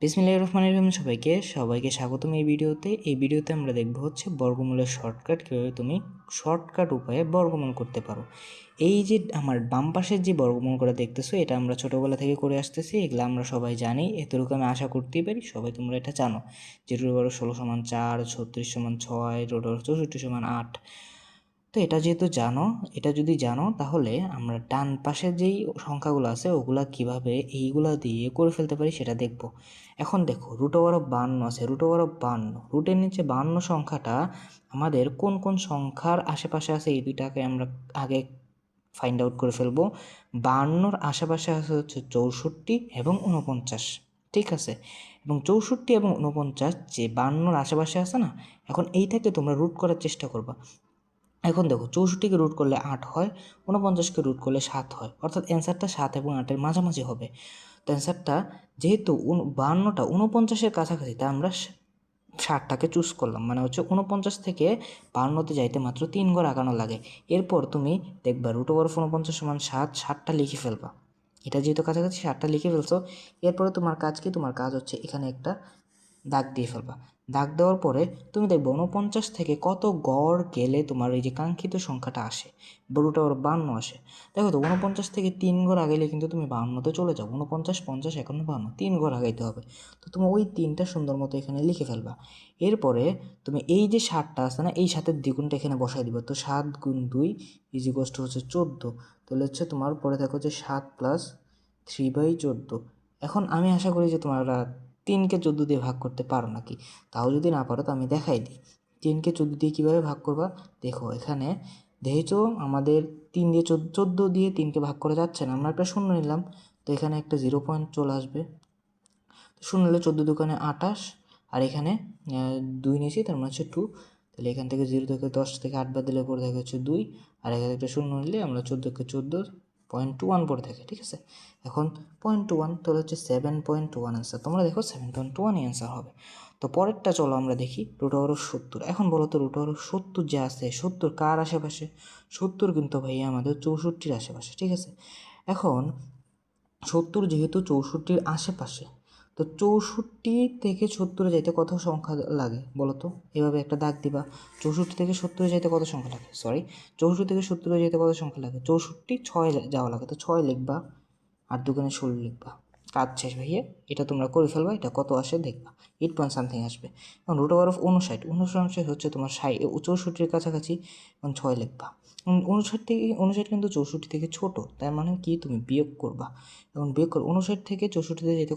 বিসমিল্লাহির রহমানির রহিম। সবাইকে স্বাগতম এই ভিডিওতে আমরা দেখব হচ্ছে বর্গমূলের শর্টকাট, কীভাবে তুমি শর্টকাট উপায়ে বর্গমূল করতে পারো। এই যে আমার বাম পাশের যে বর্গমূলগুলো দেখতেছো, এটা আমরা ছোটোবেলা থেকে করে আসতেছি, এগুলো আমরা সবাই জানি, এতটুকু আমি আশা করতেই পারি সবাই তোমরা এটা জানো। যে √16 = 4, 36 = 6, √64 = 8। তো এটা যদি জানো তাহলে আমরা ডান পাশে যেই সংখ্যাগুলো আছে ওগুলা কিভাবে এইগুলা দিয়ে করে ফেলতে পারি সেটা দেখব। এখন দেখো, √52 আছে, √52, রুটের নিচে 52 সংখ্যাটা আমাদের কোন কোন সংখ্যার আশেপাশে আছে এই দুইটাকে আমরা আগে ফাইন্ড আউট করে ফেলবো। 52-র আশেপাশে আছে হচ্ছে 64 এবং 49, ঠিক আছে। এবং 64 এবং 49 যে 52-র আশেপাশে আছে না, এখন এইটাকে তোমরা রুট করার চেষ্টা করবা। এখন দেখো, 64কে রুট করলে 8 হয়, 49কে রুট করলে 7 হয়, অর্থাৎ অ্যান্সারটা 7 এবং 8-এর মাঝামাঝি হবে। তো অ্যান্সারটা যেহেতু 52টা 49-এর কাছাকাছি, তাই আমরা 60টাকে চুজ করলাম, মানে হচ্ছে 49 থেকে 52তে যাইতে মাত্র 3 ঘর আগানো লাগে। এরপর তুমি দেখবা √49 = 7, 7টা লিখে ফেলবা। এটা যেহেতু কাছাকাছি 7টা লিখে ফেলছো, এরপরে তোমার কাজ কি? তোমার কাজ হচ্ছে এখানে একটা দাগ দিয়ে ফেলবা। দাগ দেওয়ার পরে তুমি দেখবে 49 থেকে কত গড় গেলে তোমার এই যে কাঙ্ক্ষিত সংখ্যাটা আসে, √52 আসে। দেখো তো, 49 থেকে 3 ঘর আগাইলে কিন্তু তুমি 52তে চলে যাও। 49, 50, 51, 52, 3 ঘর আগাইতে হবে। তো তুমি ওই 3টা সুন্দর মতো এখানে লিখে ফেলবা। এরপরে তুমি এই যে 7টা আছে না, এই 7-এর দ্বিগুণটা এখানে বসাই দিবা। তো 7 × 2 = হচ্ছে 14। তাহলে হচ্ছে তোমার পরে দেখো যে 7 + 3/14। এখন আমি আশা করি যে তোমরা 3কে 14 দিয়ে ভাগ করতে পারো নাকি। তাও যদি না পারো তো আমি দেখাই দিই 3কে 14 দিয়ে কীভাবে ভাগ করবা। দেখো এখানে দেখেছো আমাদের 3 দিয়ে 14 দিয়ে 3কে ভাগ করা যাচ্ছে না, আমরা একটা শূন্য নিলাম, তো এখানে একটা 0 পয়েন্ট চলে আসবে। শূন্য হলে 14 × 28, আর এখানে 2 নিয়েছি, তার মানে হচ্ছে 2। তাহলে এখান থেকে 0 থেকে 10 থেকে 8 বাদ দিলে পরে থাকে হচ্ছে 2, আর এখানে একটা শূন্য নিলে আমরা 14কে 14.21 পড়ে থাকে, ঠিক আছে। এখন 0.21, তাহলে হচ্ছে 7.1 অ্যান্সার। তোমরা দেখো 7.1 অ্যান্সার হবে। তো পরেরটা চলো আমরা দেখি, √70। এখন বলো তো, √70 যে আছে, 70 কার আশেপাশে? 70 কিন্তু ভাইয়া আমাদের 64-র আশেপাশে, ঠিক আছে। এখন 70 যেহেতু 64-র আশেপাশে, তো 64 থেকে 70-এ যাইতে কত সংখ্যা লাগে বলো তো? এভাবে একটা দাগ দিবা। 64 থেকে 70-এ যাইতে কত সংখ্যা লাগে? 64 থেকে 70-এ যেতে কত সংখ্যা লাগে? 64, 6 যাওয়া লাগে, তো 6 লিখবা, আর 2 × 16 লিখবা। কাজ শেষ ভাইয়া, এটা তোমরা করে ফেলবা। এটা কত আসে দেখবা, 8 পয়েন্ট সামথিং আসবে। এখন √59 হচ্ছে তোমার 64-র কাছাকাছি, এখন 6 লিখবা। 59 কিন্তু 64 থেকে ছোট, তার মানে কি? তুমি বিয়োগ করবা। এখন বিয়োগ করো, 59 থেকে 64-তে যেতে